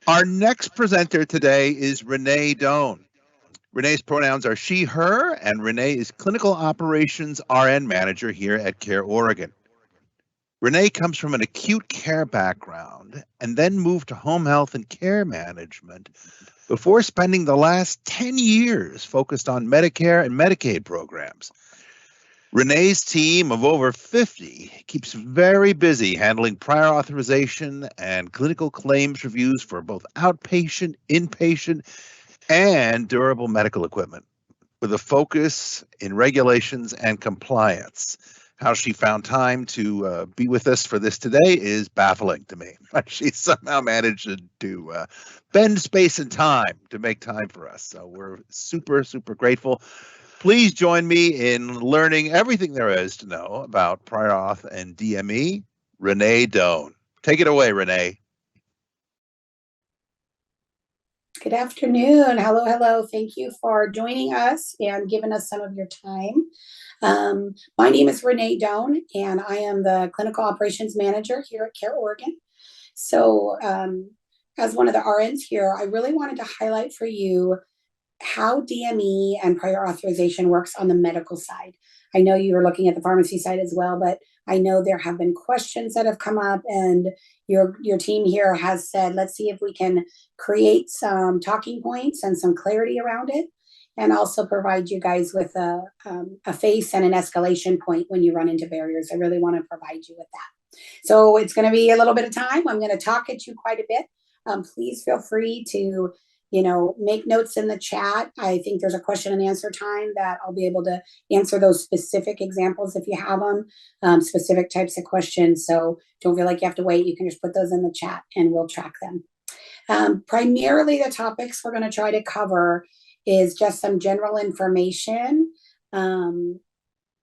Our next presenter today is Renee Doan. Renee's pronouns are she, her, and Renee is Clinical Operations RN Manager here at CareOregon. Renee comes from an acute care background and then moved to home health and care management before spending the last 10 years focused on Medicare and Medicaid programs. Renee's team of over 50 keeps very busy handling prior authorization and clinical claims reviews for both outpatient, inpatient, and durable medical equipment, with a focus in regulations and compliance. How she found time to be with us for this today is baffling to me. She somehow managed to bend space and time to make time for us. So we're super, super grateful. Please join me in learning everything there is to know about prior auth and DME. Renee Doan. Take it away, Renee. Good afternoon. Hello, hello. Thank you for joining us and giving us some of your time. My name is Renee Doan, and I am the Clinical Operations Manager here at CareOregon. So as one of the RNs here, I really wanted to highlight for you how DME and prior authorization works on the medical side. I know you were looking at the pharmacy side as well, but I know there have been questions that have come up, and your team here has said, let's see if we can create some talking points and some clarity around it, and also provide you guys with a face and an escalation point when you run into barriers. I really want to provide you with that. So it's going to be a little bit of time. I'm going to talk at you quite a bit. Please feel free to make notes in the chat. I think there's a question and answer time that I'll be able to answer those specific examples if you have them, specific types of questions. So don't feel like you have to wait. You can just put those in the chat and we'll track them. Primarily the topics we're going to try to cover is just some general information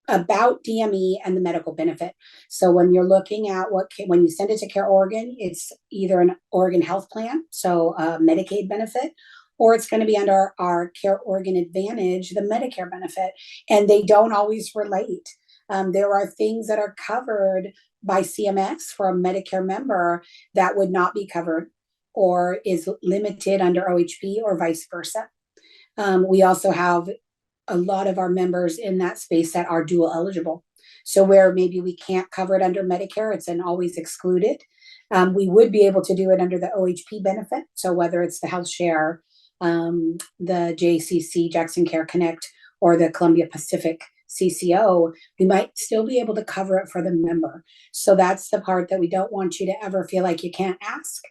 about DME and the medical benefit. So when you're looking at when you send it to CareOregon, it's either an Oregon health plan, so a Medicaid benefit, or it's going to be under our CareOregon Advantage, the Medicare benefit, and they don't always relate. There are things that are covered by CMS for a Medicare member that would not be covered or is limited under OHP or vice versa. We also have a lot of our members in that space that are dual eligible. So where maybe we can't cover it under Medicare, it's an always excluded. We would be able to do it under the OHP benefit. So whether it's the Health Share, the JCC, Jackson Care Connect, or the Columbia Pacific CCO, we might still be able to cover it for the member. So that's the part that we don't want you to ever feel like you can't ask.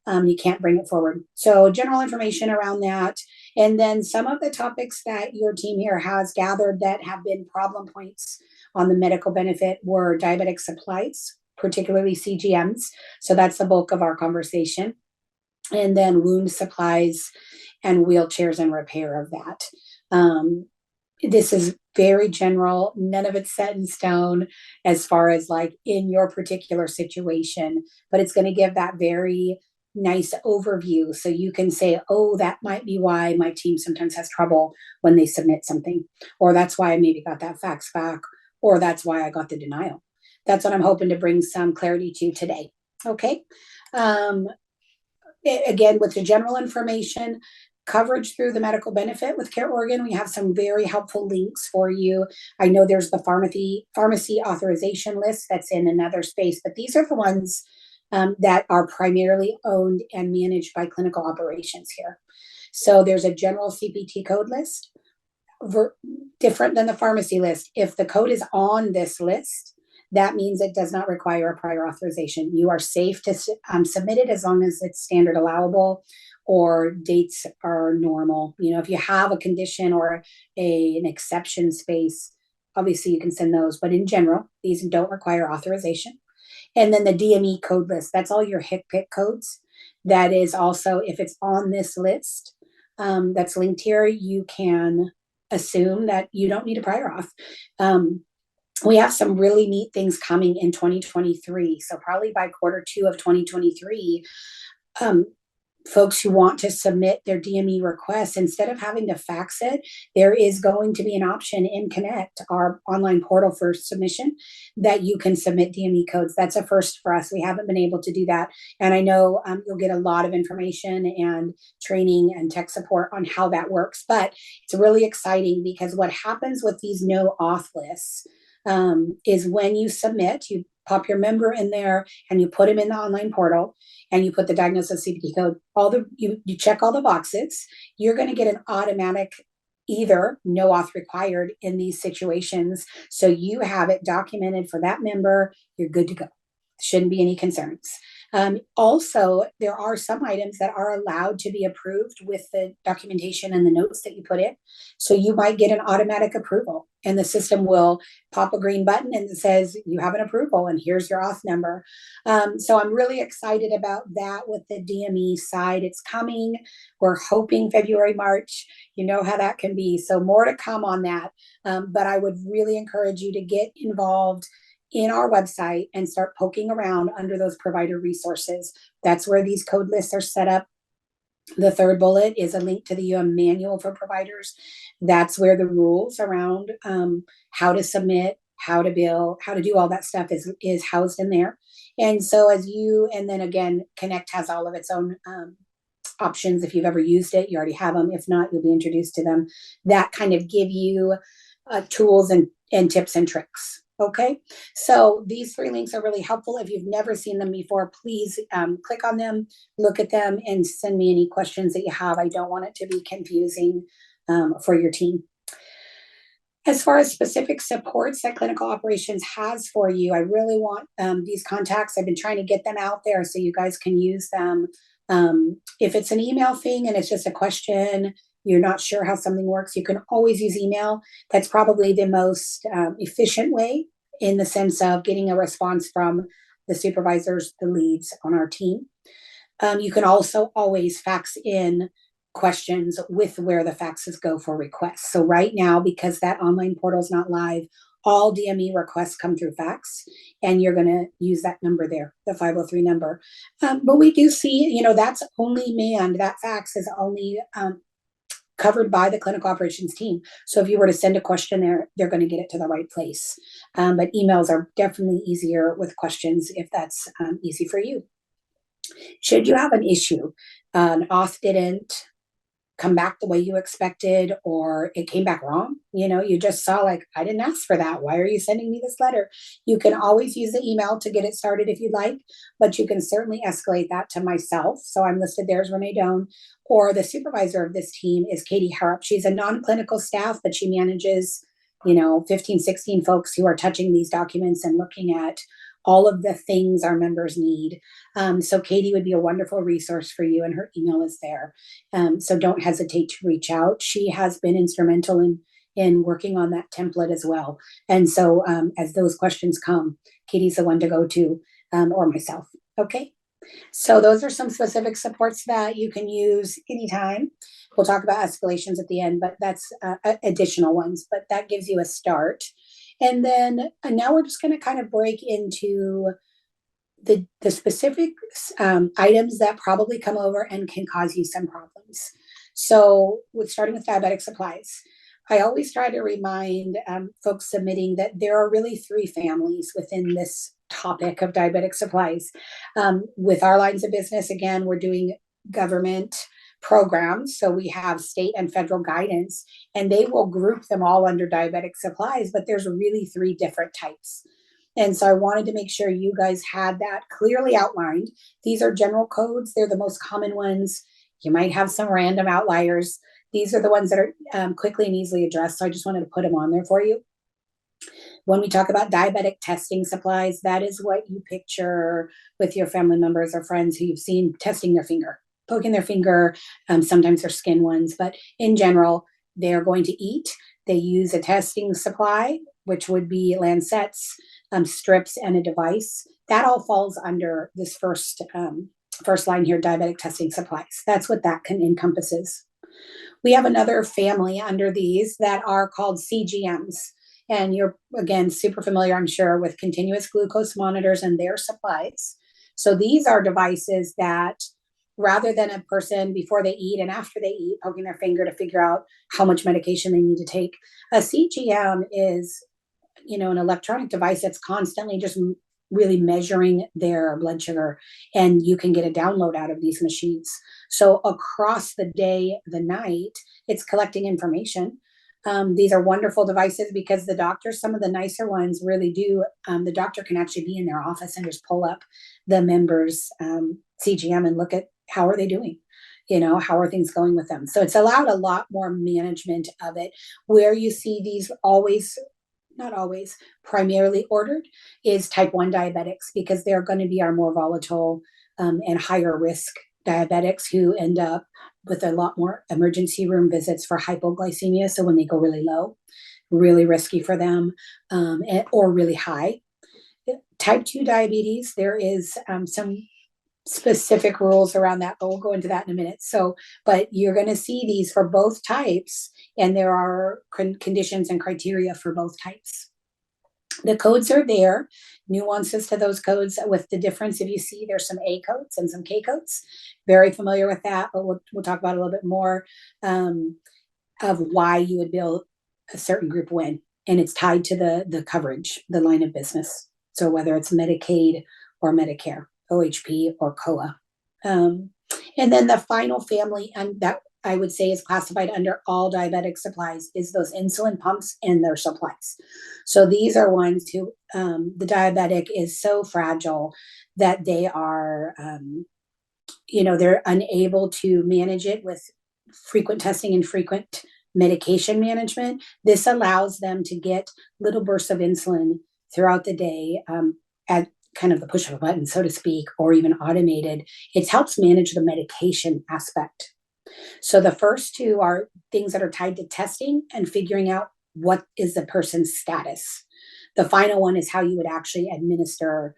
You can't bring it forward. So general information around that. And then some of the topics that your team here has gathered that have been problem points on the medical benefit were diabetic supplies, particularly CGMs. So that's the bulk of our conversation. And then wound supplies and wheelchairs and repair of that. This is very general. None of it's set in stone as far as like in your particular situation, but it's going to give that very nice overview so you can say, oh, that might be why my team sometimes has trouble when they submit something, or that's why I maybe got that fax back, or that's why I got the denial. That's what I'm hoping to bring some clarity to today. Okay. Again, with the general information, coverage through the medical benefit with CareOregon, we have some very helpful links for you. I know there's the pharmacy authorization list that's in another space, but these are the ones that are primarily owned and managed by clinical operations here. So there's a general CPT code list, different than the pharmacy list. If the code is on this list, that means it does not require a prior authorization. You are safe to submit it as long as it's standard allowable or dates are normal. If you have a condition or an exception space, obviously you can send those. But in general, these don't require authorization. And then the DME code list, that's all your HCPCS codes. That is also, if it's on this list that's linked here, you can assume that you don't need a prior auth. We have some really neat things coming in 2023. So probably by Q2 of 2023, folks who want to submit their DME requests, instead of having to fax it, there is going to be an option in Connect, our online portal for submission, that you can submit DME codes. That's a first for us. We haven't been able to do that. And I know you'll get a lot of information and training and tech support on how that works. But it's really exciting because what happens with these no auth lists is when you submit, you pop your member in there and you put him in the online portal and you put the diagnosis CPT code, you check all the boxes, you're going to get an automatic either no auth required in these situations. So you have it documented for that member, you're good to go. Shouldn't be any concerns. Also, there are some items that are allowed to be approved with the documentation and the notes that you put in. So you might get an automatic approval and the system will pop a green button and it says you have an approval and here's your auth number. So I'm really excited about that with the DME side. It's coming. We're hoping February, March. You know how that can be. So more to come on that. But I would really encourage you to get involved in our website and start poking around under those provider resources. That's where these code lists are set up. The third bullet is a link to the manual for providers. That's where the rules around how to submit, how to bill, how to do all that stuff is housed in there. And so and then again, Connect has all of its own options. If you've ever used it, you already have them. If not, you'll be introduced to them. That kind of give you tools and tips and tricks. Okay, so these 3 links are really helpful. If you've never seen them before, please click on them, look at them, and send me any questions that you have. I don't want it to be confusing for your team. As far as specific supports that clinical operations has for you, I really want these contacts. I've been trying to get them out there so you guys can use them. If it's an email thing and it's just a question, you're not sure how something works, you can always use email. That's probably the most efficient way in the sense of getting a response from the supervisors, the leads on our team. You can also always fax in questions with where the faxes go for requests. So right now, because that online portal is not live, all DME requests come through fax, and you're going to use that number there, the 503 number. But we do see, that's only manned, that fax is only covered by the clinical operations team. So if you were to send a question there, they're going to get it to the right place. But emails are definitely easier with questions if that's easy for you. Should you have an issue, an auth didn't come back the way you expected, or it came back wrong, you just saw I didn't ask for that. Why are you sending me this letter? You can always use the email to get it started if you'd like, but you can certainly escalate that to myself. So I'm listed there as Renee Doan, or the supervisor of this team is Katie Harrop. She's a non-clinical staff, but she manages, 15, 16 folks who are touching these documents and looking at all of the things our members need. So Katie would be a wonderful resource for you, and her email is there. So don't hesitate to reach out. She has been instrumental in working on that template as well. And so as those questions come, Katie's the one to go to, or myself. Okay. So those are some specific supports that you can use anytime. We'll talk about escalations at the end, but that's additional ones, but that gives you a start. And then now we're just going to kind of break into the specific items that probably come over and can cause you some problems. So starting with diabetic supplies, I always try to remind folks submitting that there are really 3 families within this topic of diabetic supplies. With our lines of business, again, we're doing government programs. So we have state and federal guidance, and they will group them all under diabetic supplies, but there's really 3 different types. And so I wanted to make sure you guys had that clearly outlined. These are general codes. They're the most common ones. You might have some random outliers. These are the ones that are quickly and easily addressed. So I just wanted to put them on there for you. When we talk about diabetic testing supplies, that is what you picture with your family members or friends who you've seen testing their finger, poking their finger. Sometimes they're skin ones, but in general, they're going to eat. They use a testing supply, which would be lancets, strips, and a device. That all falls under this first line here, diabetic testing supplies. That's what that encompasses. We have another family under these that are called CGMs. And you're, again, super familiar, I'm sure, with continuous glucose monitors and their supplies. So these are devices that rather than a person before they eat and after they eat poking their finger to figure out how much medication they need to take. A CGM is, an electronic device that's constantly just really measuring their blood sugar, and you can get a download out of these machines. So across the day, the night, it's collecting information. These are wonderful devices because the doctors, some of the nicer ones really do, the doctor can actually be in their office and just pull up the members' CGM and look at how are they doing, how are things going with them. So it's allowed a lot more management of it. Where you see these always, not always, primarily ordered is type 1 diabetics, because they're going to be our more volatile and higher risk diabetics who end up with a lot more emergency room visits for hypoglycemia. So when they go really low, really risky for them, or really high. Type 2 diabetes, there is some specific rules around that, but we'll go into that in a minute. So, but you're going to see these for both types, and there are conditions and criteria for both types. The codes are there, nuances to those codes with the difference. If you see, there's some A codes and some K codes. Very familiar with that, but we'll talk about a little bit more of why you would bill a certain group when, and it's tied to the coverage, the line of business. So whether it's Medicaid or Medicare, OHP or COA. And then the final family, and that I would say is classified under all diabetic supplies, is those insulin pumps and their supplies. So these are ones who, the diabetic is so fragile that they are, they're unable to manage it with frequent testing and frequent medication management. This allows them to get little bursts of insulin throughout the day at kind of the push of a button, so to speak, or even automated. It helps manage the medication aspect. So the first two are things that are tied to testing and figuring out what is the person's status. The final one is how you would actually administer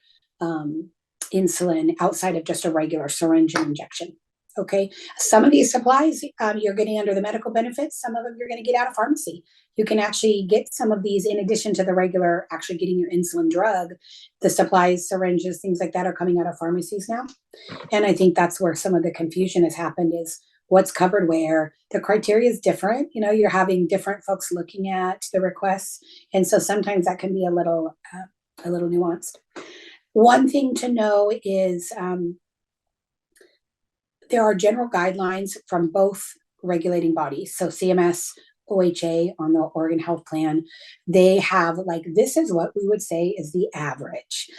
insulin outside of just a regular syringe and injection. Okay. Some of these supplies you're getting under the medical benefits. Some of them you're going to get out of pharmacy. You can actually get some of these in addition to the regular actually getting your insulin drug. The supplies, syringes, things like that are coming out of pharmacies now. And I think that's where some of the confusion has happened, is what's covered where. The criteria is different. You're having different folks looking at the requests. And so sometimes that can be a little nuanced. One thing to know is there are general guidelines from both regulating bodies. So CMS, OHA on the Oregon Health Plan, they have this is what we would say is the average.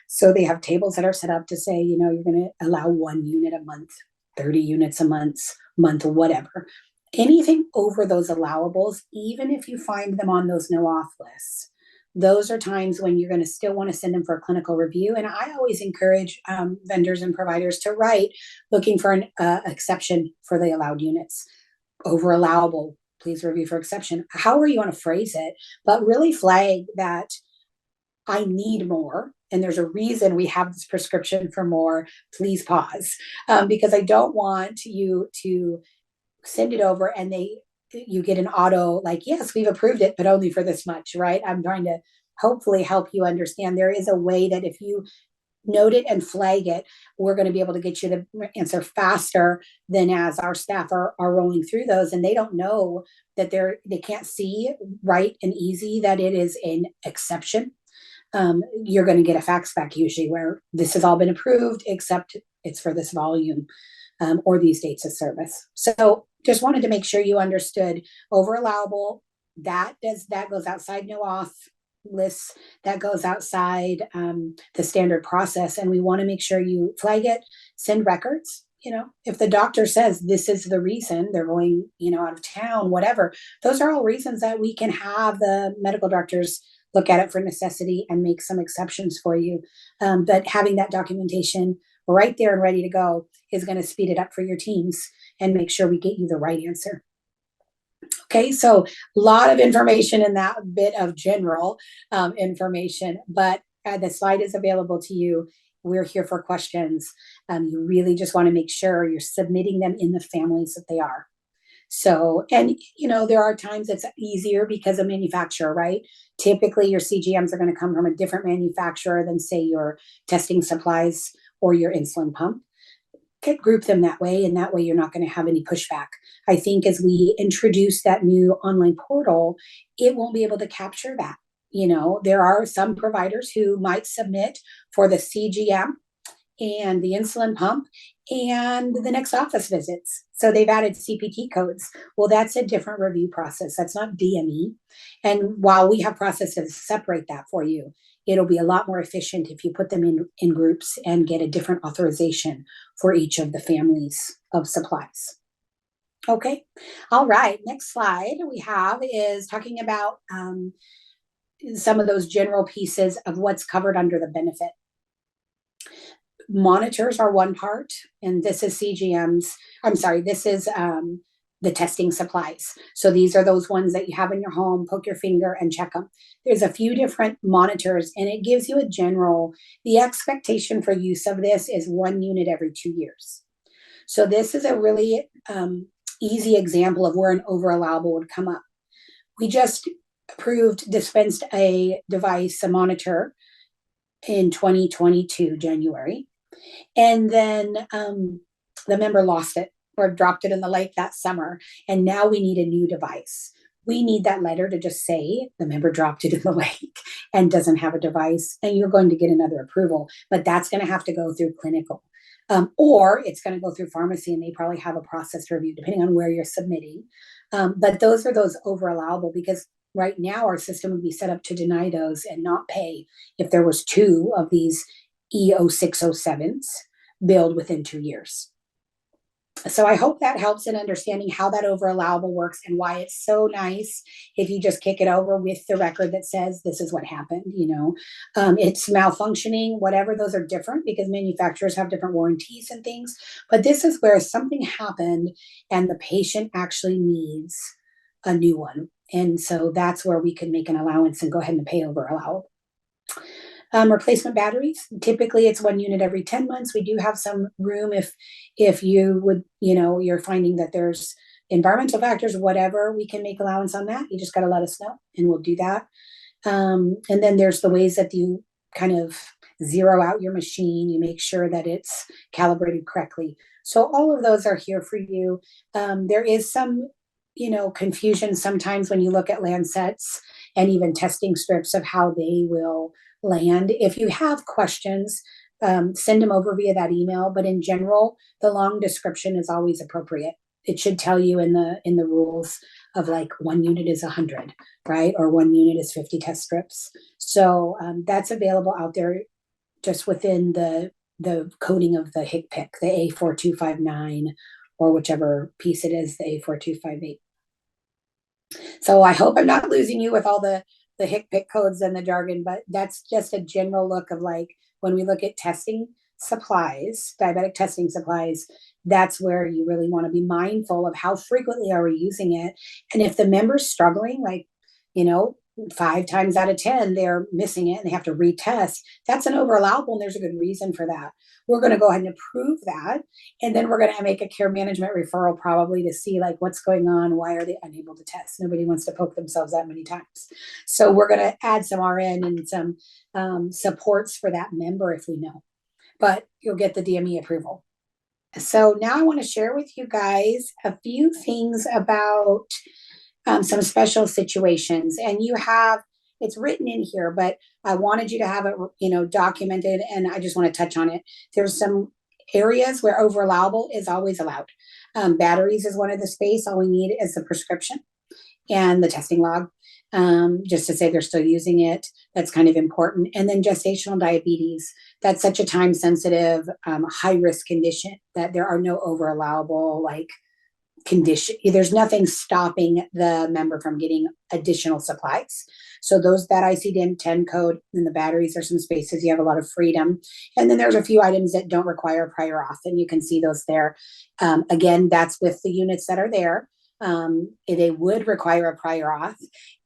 So they have tables that are set up to say, you're going to allow 1 unit a month, 30 units a month, whatever. Anything over those allowables, even if you find them on those no-auth lists, those are times when you're going to still want to send them for a clinical review. And I always encourage vendors and providers to write looking for an exception for the allowed units. Over allowable, please review for exception. However you want to phrase it, but really flag that I need more, and there's a reason we have this prescription for more. Please pause, because I don't want you to send it over and you get an auto yes, we've approved it, but only for this much, right? I'm trying to hopefully help you understand there is a way that if you note it and flag it, we're going to be able to get you the answer faster than as our staff are rolling through those, and they don't know that they can't see right and easy that it is an exception. You're going to get a fax back usually where this has all been approved except it's for this volume or these dates of service. So just wanted to make sure you understood over allowable, that goes outside no auth lists, that goes outside the standard process, and we want to make sure you flag it, send records. If the doctor says this is the reason they're going out of town, whatever, those are all reasons that we can have the medical directors look at it for necessity and make some exceptions for you. But having that documentation right there and ready to go is going to speed it up for your teams and make sure we get you the right answer. Okay, so a lot of information in that bit of general information, but the slide is available to you. We're here for questions. You really just want to make sure you're submitting them in the families that they are. So, and there are times it's easier because of manufacturer, right? Typically your CGMs are going to come from a different manufacturer than say your testing supplies or your insulin pump. group them that way, and that way you're not going to have any pushback. I think as we introduce that new online portal, it won't be able to capture that. There are some providers who might submit for the CGM and the insulin pump and the next office visits. So they've added CPT codes. Well, that's a different review process. That's not DME. And while we have processes to separate that for you, it'll be a lot more efficient if you put them in groups and get a different authorization for each of the families of supplies. Okay. All right. Next slide we have is talking about some of those general pieces of what's covered under the benefit. Monitors are one part, and this is CGMs. I'm sorry, this is the testing supplies. So these are those ones that you have in your home, poke your finger and check them. There's a few different monitors, and it gives you a general, the expectation for use of this is 1 unit every 2 years. So this is a really easy example of where an over allowable would come up. We just dispensed a device, a monitor, in 2022, January. And then the member lost it or dropped it in the lake that summer. And now we need a new device. We need that letter to just say the member dropped it in the lake and doesn't have a device, and you're going to get another approval. But that's going to have to go through clinical. Or it's going to go through pharmacy, and they probably have a process review depending on where you're submitting. But those are those over allowable, because right now our system would be set up to deny those and not pay if there was 2 of these E0607s billed within 2 years. So I hope that helps in understanding how that over allowable works and why it's so nice if you just kick it over with the record that says this is what happened. It's malfunctioning, whatever. Those are different because manufacturers have different warranties and things. But this is where something happened and the patient actually needs a new one. And so that's where we can make an allowance and go ahead and pay over allowable. Replacement batteries, typically it's 1 unit every 10 months. We do have some room if you would, you're finding that there's environmental factors, whatever, we can make allowance on that. You just got to let us know and we'll do that. And then there's the ways that you kind of zero out your machine. You make sure that it's calibrated correctly. So all of those are here for you. There is some, confusion sometimes when you look at Lancets and even testing strips of how they will land. If you have questions, send them over via that email. But in general, the long description is always appropriate. It should tell you in the rules of like 1 unit is 100, right? Or 1 unit is 50 test strips. So that's available out there just within the coding of the HCPC, the A4259, or whichever piece it is, the A4258. So I hope I'm not losing you with all the HCPC codes and the jargon, but that's just a general look of like when we look at testing supplies, diabetic testing supplies, that's where you really want to be mindful of how frequently are we using it. And if the member's struggling, like, 5 times out of 10, they're missing it and they have to retest, that's an over allowable, and there's a good reason for that. We're going to go ahead and approve that. And then we're going to make a care management referral probably to see like what's going on. Why are they unable to test? Nobody wants to poke themselves that many times. So we're going to add some RN and some supports for that member if we know. But you'll get the DME approval. So now I want to share with you guys a few things about some special situations. And it's written in here, but I wanted you to have it, documented, and I just want to touch on it. There's some areas where over allowable is always allowed. Batteries is one of the space. All we need is the prescription and the testing log, just to say they're still using it. That's kind of important. And then gestational diabetes. That's such a time-sensitive, high-risk condition that there are no over allowable condition. There's nothing stopping the member from getting additional supplies. So that ICD-10 code and the batteries are some spaces you have a lot of freedom. And then there's a few items that don't require prior auth, and you can see those there. Again, that's with the units that are there. They would require a prior auth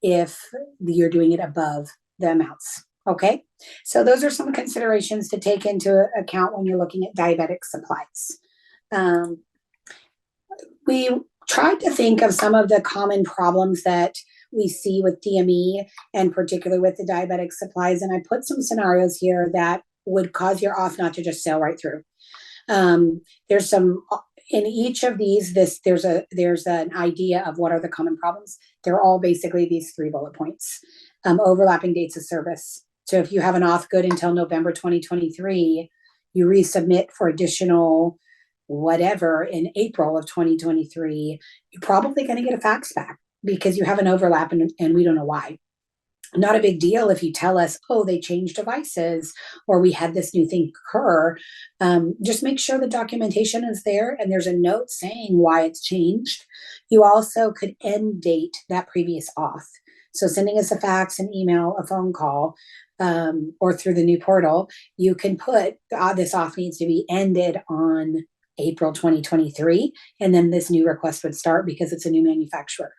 if you're doing it above the amounts. Okay, so those are some considerations to take into account when you're looking at diabetic supplies. We tried to think of some of the common problems that we see with DME and particularly with the diabetic supplies. And I put some scenarios here that would cause your auth not to just sail right through. There's some in each of these. There's an idea of what are the common problems. They're all basically these 3 bullet points. Overlapping dates of service. So if you have an auth good until November 2023, you resubmit for additional whatever in April of 2023, you're probably going to get a fax back because you have an overlap and we don't know why. Not a big deal if you tell us, oh, they changed devices or we had this new thing occur. Just make sure the documentation is there and there's a note saying why it's changed. You also could end date that previous auth. So sending us a fax, an email, a phone call, or through the new portal, you can put this auth needs to be ended on April 2023, and then this new request would start because it's a new manufacturer.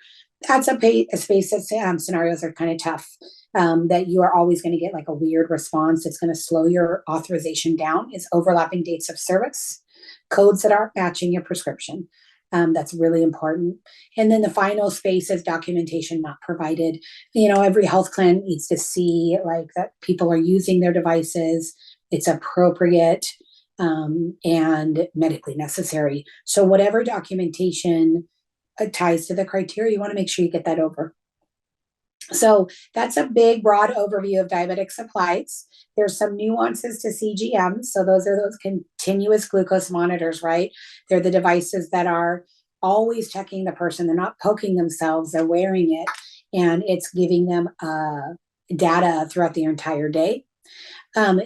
That's a space that scenarios are kind of tough, that you are always going to get like a weird response. It's going to slow your authorization down. Is overlapping dates of service, codes that aren't matching your prescription. That's really important. And then the final space is documentation not provided. Every health plan needs to see like that people are using their devices, it's appropriate, and medically necessary. So whatever documentation ties to the criteria, you want to make sure you get that over. So that's a big, broad overview of diabetic supplies. There's some nuances to CGM. So those are those continuous glucose monitors, right? They're the devices that are always checking the person. They're not poking themselves, they're wearing it, and it's giving them data throughout the entire day.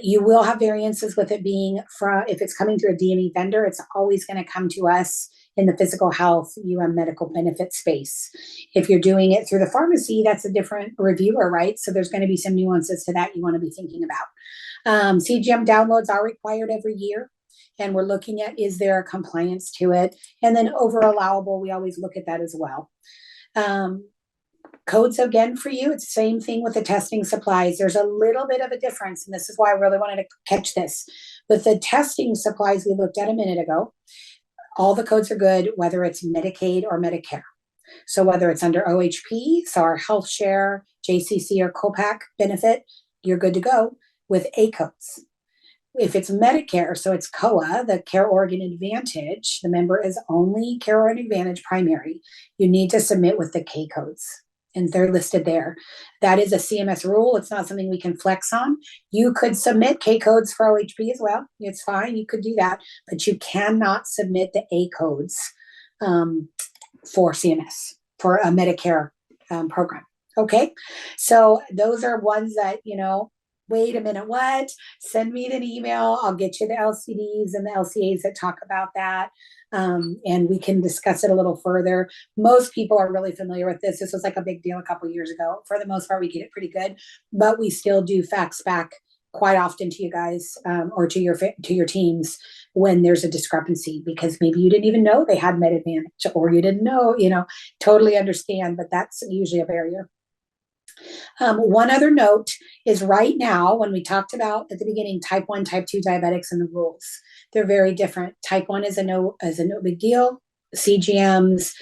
You will have variances with it being if it's coming through a DME vendor, it's always going to come to us in the physical health medical benefit space. If you're doing it through the pharmacy, that's a different reviewer, right? So there's going to be some nuances to that you want to be thinking about. CGM downloads are required every year, and we're looking at, is there a compliance to it? And then over allowable, we always look at that as well. Codes again for you, it's the same thing with the testing supplies. There's a little bit of a difference, and this is why I really wanted to catch this. With the testing supplies we looked at a minute ago, all the codes are good, whether it's Medicaid or Medicare. So whether it's under OHP, so our health share, JCC, or COPAC benefit, you're good to go with A codes. If it's Medicare, so it's COA, the CareOregon Advantage, the member is only CareOregon Advantage primary. You need to submit with the K codes, and they're listed there. That is a CMS rule. It's not something we can flex on. You could submit K codes for OHP as well. It's fine. You could do that, but you cannot submit the A codes for CMS, for a Medicare program. Okay. So those are ones that, wait a minute, what? Send me an email. I'll get you the LCDs and the LCAs that talk about that. And we can discuss it a little further. Most people are really familiar with this. This was like a big deal a couple of years ago. For the most part, we get it pretty good, but we still do fax back quite often to you guys, or to your teams when there's a discrepancy, because maybe you didn't even know they had Med Advantage, or you didn't know, totally understand, but that's usually a barrier. One other note is right now, when we talked about at the beginning, type 1, type 2 diabetics and the rules, they're very different. Type 1 is a no big deal. CGMs,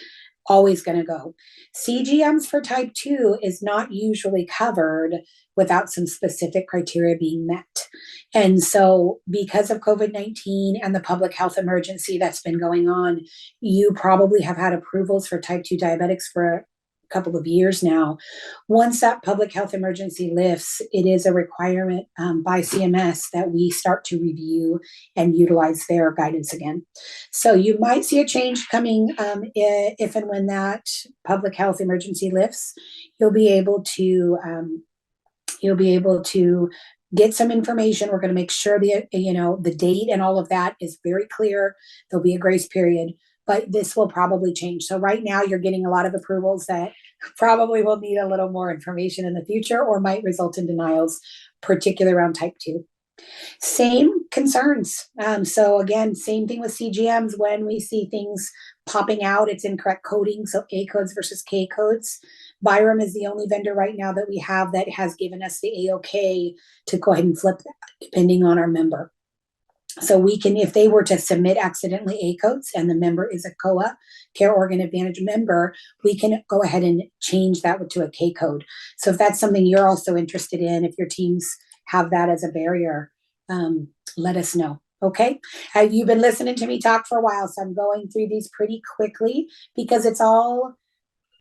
always going to go. CGMs for type 2 is not usually covered without some specific criteria being met. And so because of COVID-19 and the public health emergency that's been going on, you probably have had approvals for type 2 diabetics for couple of years now. Once that public health emergency lifts, it is a requirement by CMS that we start to review and utilize their guidance again. So you might see a change coming if and when that public health emergency lifts. You'll be able to get some information. We're going to make sure the date and all of that is very clear. There'll be a grace period, but this will probably change. So right now you're getting a lot of approvals that probably will need a little more information in the future, or might result in denials, particularly around type 2. Same concerns. So again, same thing with CGMs. When we see things popping out, it's incorrect coding. So A codes versus K codes. Byram is the only vendor right now that we have that has given us the A-OK to go ahead and flip that, depending on our member. So we can, if they were to submit accidentally A codes and the member is a COA, CareOregon Advantage member, we can go ahead and change that to a K code. So if that's something you're also interested in, if your teams have that as a barrier, let us know. Okay. You've been listening to me talk for a while, so I'm going through these pretty quickly because it's all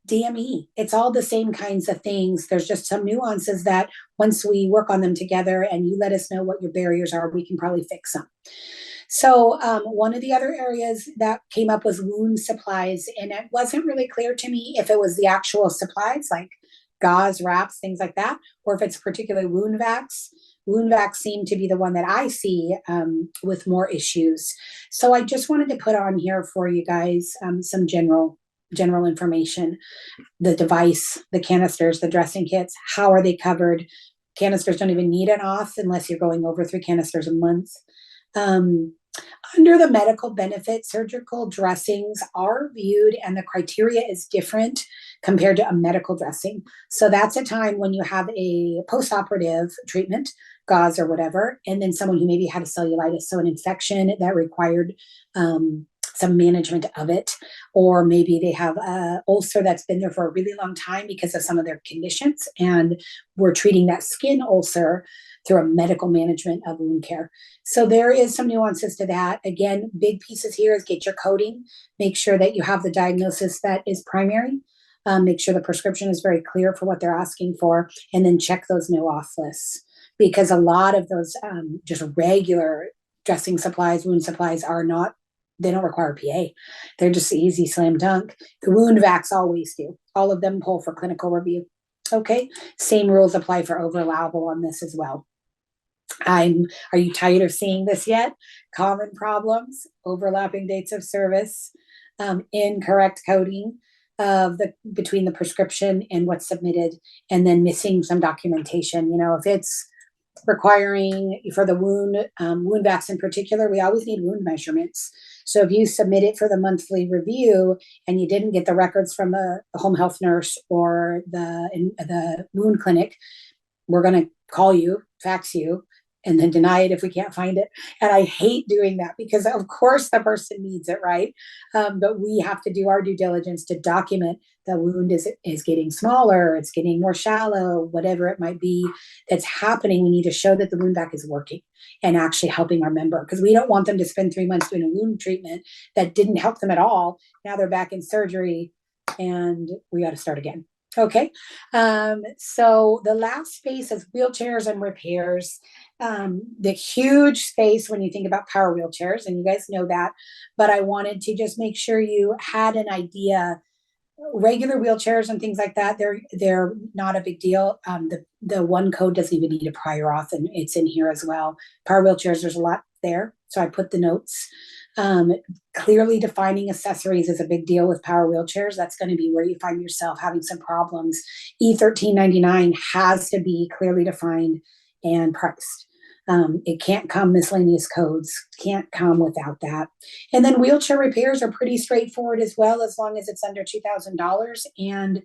DME. It's all the same kinds of things. There's just some nuances that once we work on them together and you let us know what your barriers are, we can probably fix them. So one of the other areas that came up was wound supplies, and it wasn't really clear to me if it was the actual supplies like gauze, wraps, things like that, or if it's particularly wound vacs. Wound vacs seem to be the one that I see with more issues. So I just wanted to put on here for you guys some general information. The device, the canisters, the dressing kits, how are they covered? Canisters don't even need an auth unless you're going over 3 canisters a month. Under the medical benefit, surgical dressings are viewed and the criteria is different compared to a medical dressing. So that's a time when you have a post-operative treatment, gauze or whatever, and then someone who maybe had a cellulitis, so an infection that required some management of it, or maybe they have an ulcer that's been there for a really long time because of some of their conditions, and we're treating that skin ulcer through a medical management of wound care. So there is some nuances to that. Again, big pieces here is get your coding, make sure that you have the diagnosis that is primary, make sure the prescription is very clear for what they're asking for, and then check those no off lists. Because a lot of those just regular dressing supplies, wound supplies they don't require PA. They're just easy slam dunk. The wound vacs always do. All of them pull for clinical review. Okay, same rules apply for over-allowable on this as well. Are you tired of seeing this yet? Common problems, overlapping dates of service, incorrect coding between the prescription and what's submitted, and then missing some documentation. If it's requiring for the wound vacs in particular, we always need wound measurements. So if you submit it for the monthly review and you didn't get the records from the home health nurse or the wound clinic, we're going to call you, fax you, and then deny it if we can't find it. And I hate doing that because of course the person needs it, right? But we have to do our due diligence to document the wound is getting smaller, it's getting more shallow, whatever it might be that's happening. We need to show that the wound vac is working and actually helping our member, because we don't want them to spend 3 months doing a wound treatment that didn't help them at all. Now they're back in surgery and we got to start again. Okay. So the last space is wheelchairs and repairs. The huge space when you think about power wheelchairs, and you guys know that, but I wanted to just make sure you had an idea. Regular wheelchairs and things like that, they're not a big deal. The one code doesn't even need a prior auth, and it's in here as well. Power wheelchairs, there's a lot there, so I put the notes. Clearly defining accessories is a big deal with power wheelchairs. That's going to be where you find yourself having some problems. E1399 has to be clearly defined and priced. It can't come miscellaneous codes, can't come without that. And then wheelchair repairs are pretty straightforward as well, as long as it's under $2,000 and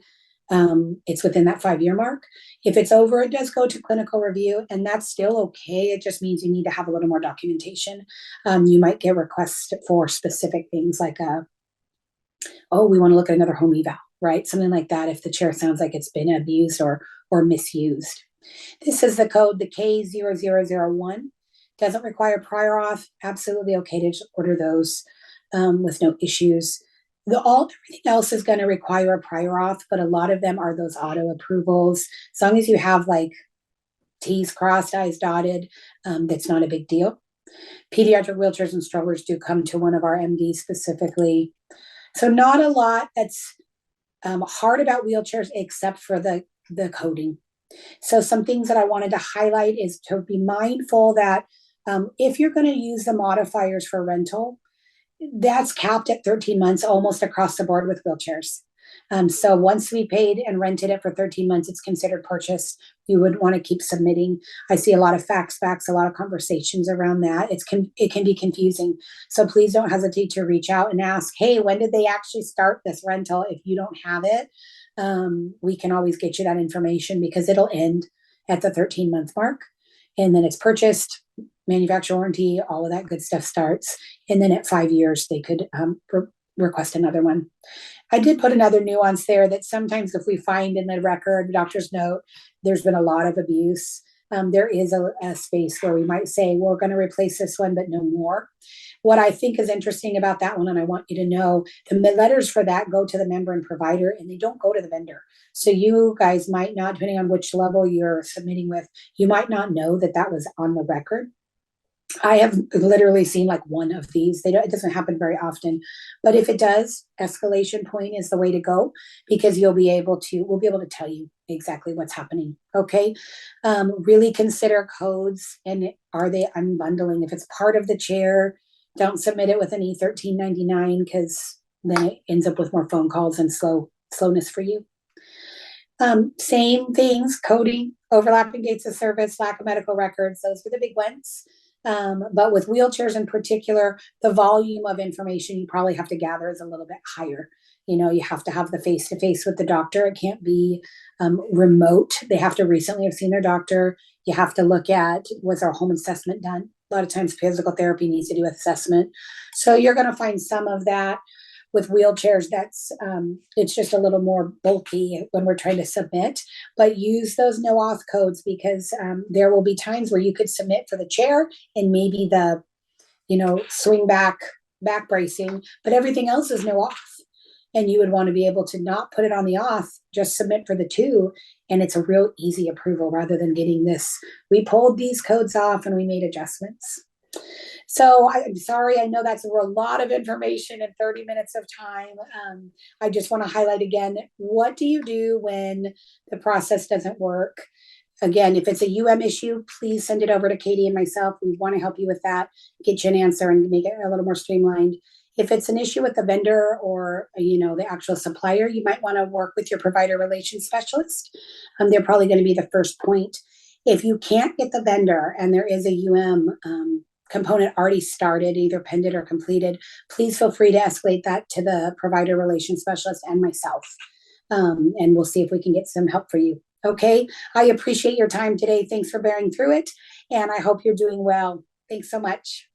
it's within that 5-year mark. If it's over, it does go to clinical review, and that's still okay. It just means you need to have a little more documentation. You might get requests for specific things like, we want to look at another home eval, right? Something like that if the chair sounds like it's been abused or misused. This is the code, the K0001. Doesn't require prior auth. Absolutely okay to just order those with no issues. Everything else is going to require a prior auth, but a lot of them are those auto approvals. As long as you have like T's crossed, I's dotted, that's not a big deal. Pediatric wheelchairs and strollers do come to one of our MDs specifically. So not a lot that's hard about wheelchairs except for the coding. So some things that I wanted to highlight is to be mindful that if you're going to use the modifiers for rental, that's capped at 13 months almost across the board with wheelchairs. So once we paid and rented it for 13 months, it's considered purchased. You would want to keep submitting. I see a lot of fax backs, a lot of conversations around that. It can be confusing. So please don't hesitate to reach out and ask, hey, when did they actually start this rental? If you don't have it, we can always get you that information because it'll end at the 13-month mark. And then it's purchased, manufacturer warranty, all of that good stuff starts. And then at 5 years, they could request another one. I did put another nuance there that sometimes if we find in the record, doctor's note, there's been a lot of abuse, there is a space where we might say, we're going to replace this one, but no more. What I think is interesting about that one, and I want you to know, the letters for that go to the member and provider, and they don't go to the vendor. So you guys might not, depending on which level you're submitting with, you might not know that that was on the record. I have literally seen like one of these. It doesn't happen very often, but if it does, escalation point is the way to go, because we'll be able to tell you exactly what's happening. Okay. Really consider codes, and are they unbundling? If it's part of the chair, don't submit it with an E1399, because then it ends up with more phone calls and slowness for you. Same things, coding, overlapping dates of service, lack of medical records. Those were the big ones. But with wheelchairs in particular, the volume of information you probably have to gather is a little bit higher. You have to have the face-to-face with the doctor. It can't be remote. They have to recently have seen their doctor. You have to look at, was our home assessment done? A lot of times physical therapy needs to do with assessment. So you're going to find some of that. With wheelchairs, it's just a little more bulky when we're trying to submit, but use those no auth codes, because there will be times where you could submit for the chair and maybe the, swing back bracing, but everything else is no auth. And you would want to be able to not put it on the auth, just submit for the two. And it's a real easy approval, rather than getting this, we pulled these codes off and we made adjustments. So I'm sorry, I know that's a lot of information in 30 minutes of time. I just want to highlight again, what do you do when the process doesn't work? Again, if it's a issue, please send it over to Katie and myself. We want to help you with that, get you an answer and make it a little more streamlined. If it's an issue with the vendor or, the actual supplier, you might want to work with your provider relations specialist. They're probably going to be the first point. If you can't get the vendor and there is a component already started, either pended or completed, please feel free to escalate that to the provider relations specialist and myself. And we'll see if we can get some help for you. Okay. I appreciate your time today. Thanks for bearing through it. And I hope you're doing well. Thanks so much.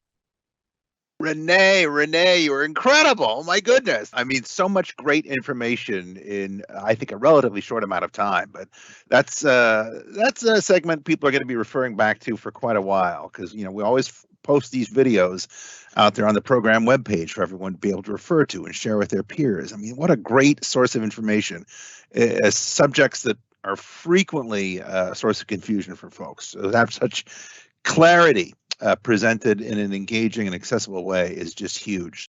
Renee, you were incredible. Oh my goodness. I mean, so much great information in, I think, a relatively short amount of time, but that's a segment people are going to be referring back to for quite a while, because, we always post these videos out there on the program webpage for everyone to be able to refer to and share with their peers. I mean, what a great source of information, as subjects that are frequently a source of confusion for folks. So to have such clarity presented in an engaging and accessible way is just huge.